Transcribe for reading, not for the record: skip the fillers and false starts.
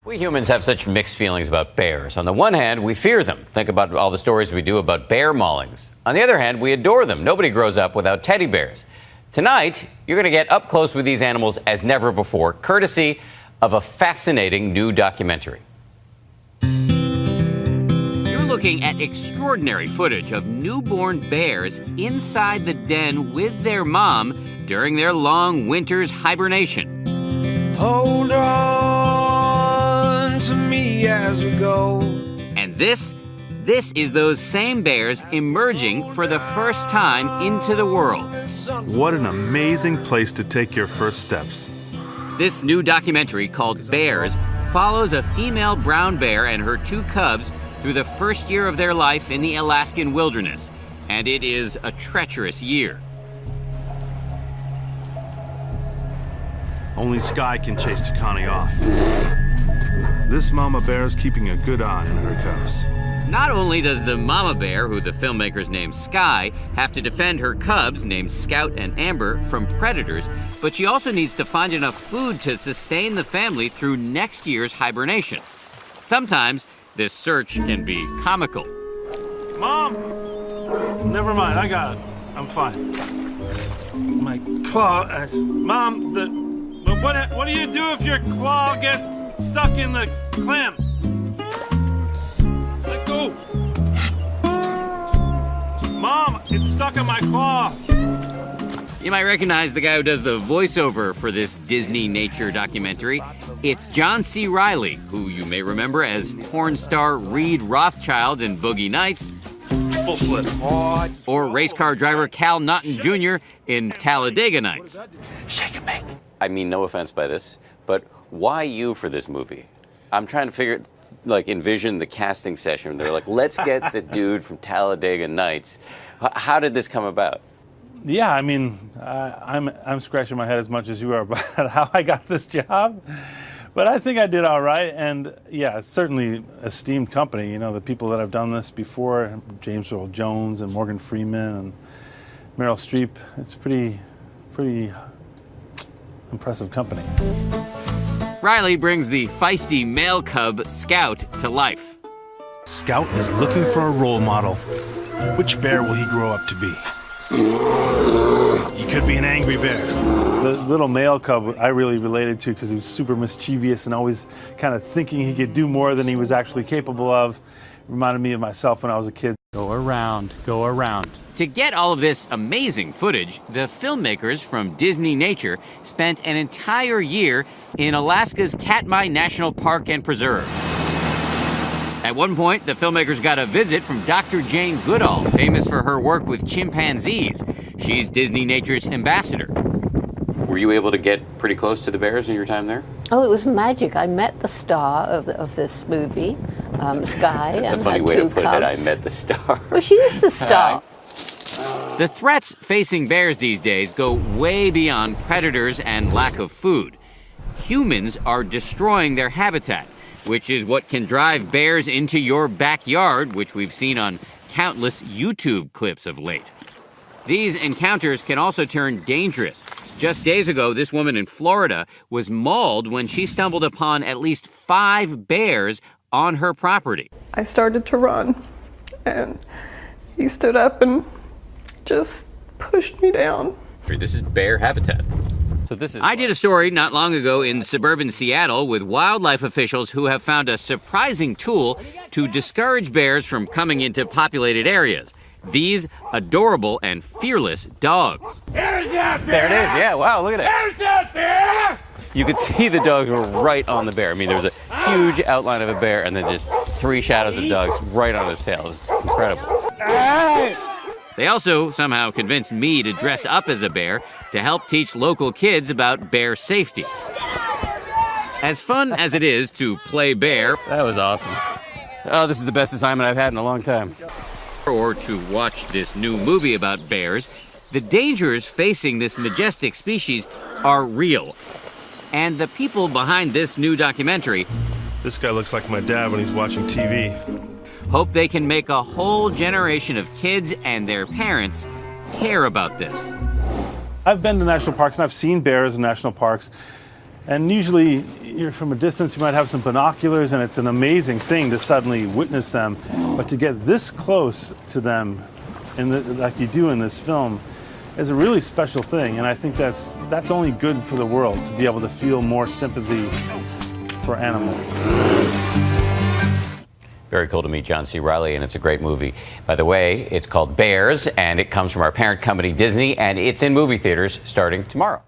We humans have such mixed feelings about bears. On the one hand, we fear them. Think about all the stories we do about bear maulings. On the other hand, we adore them. Nobody grows up without teddy bears. Tonight, you're going to get up close with these animals as never before, courtesy of a fascinating new documentary. You're looking at extraordinary footage of newborn bears inside the den with their mom during their long winter's hibernation. Hold on to me as we go. And this is those same bears emerging for the first time into the world. What an amazing place to take your first steps. This new documentary called Bears follows a female brown bear and her two cubs through the first year of their life in the Alaskan wilderness. And it is a treacherous year. Only Sky can chase Takani off. This mama bear is keeping a good eye on her cubs. Not only does the mama bear, who the filmmakers named Sky, have to defend her cubs, named Scout and Amber, from predators, but she also needs to find enough food to sustain the family through next year's hibernation. Sometimes this search can be comical. Mom! Never mind, I got it. I'm fine. My claw... Mom, what do you do if your claw gets stuck in the clam? Let go. Mom, it's stuck in my claw. You might recognize the guy who does the voiceover for this Disney nature documentary. It's John C. Reilly, who you may remember as porn star Reed Rothschild in Boogie Nights. Full flip. Or race car driver Cal Naughton Jr. in Talladega Nights. Shake and bake. I mean no offense by this, but why you for this movie? I'm trying to envision the casting session. They're like, let's get the dude from Talladega Nights. How did this come about? Yeah, I mean, I'm scratching my head as much as you are about how I got this job. But I think I did all right. And yeah, it's certainly esteemed company. You know, the people that have done this before, James Earl Jones and Morgan Freeman and Meryl Streep, it's pretty impressive company. Riley brings the feisty male cub, Scout, to life. Scout is looking for a role model. Which bear will he grow up to be? He could be an angry bear. The little male cub I really related to because he was super mischievous and always kind of thinking he could do more than he was actually capable of. Reminded me of myself when I was a kid. Go around, go around. To get all of this amazing footage, the filmmakers from Disney Nature spent an entire year in Alaska's Katmai National Park and Preserve. At one point, the filmmakers got a visit from Dr. Jane Goodall, famous for her work with chimpanzees. She's Disney Nature's ambassador. Were you able to get pretty close to the bears in your time there? Oh, it was magic. I met the star of this movie, Sky. That's a funny way to put it, I met the star. Well, she is the star. The threats facing bears these days go way beyond predators and lack of food. Humans are destroying their habitat, which is what can drive bears into your backyard, which we've seen on countless YouTube clips of late. These encounters can also turn dangerous. Just days ago, this woman in Florida was mauled when she stumbled upon at least 5 bears on her property. I started to run, and he stood up and just pushed me down. This is bear habitat. I did a story not long ago in suburban Seattle with wildlife officials who have found a surprising tool to discourage bears from coming into populated areas. These adorable and fearless dogs. There's that bear! There it is, yeah, wow, look at it. There's that bear! You could see the dogs were right on the bear. I mean, there was a huge outline of a bear and then just 3 shadows of dogs right on his tail. It's incredible. Hey! They also somehow convinced me to dress up as a bear to help teach local kids about bear safety. As fun as it is to play bear, That was awesome. oh, this is the best assignment I've had in a long time. Or to watch this new movie about bears, the dangers facing this majestic species are real. And the people behind this new documentary This guy looks like my dad when he's watching TV. hope they can make a whole generation of kids and their parents care about this. I've been to national parks and I've seen bears in national parks. And usually you're from a distance, you might have some binoculars, and it's an amazing thing to suddenly witness them. But to get this close to them, like you do in this film, is a really special thing. And I think that's only good for the world, to be able to feel more sympathy for animals. Very cool to meet John C. Reilly, and it's a great movie. By the way, it's called Bears, and it comes from our parent company, Disney, and it's in movie theaters starting tomorrow.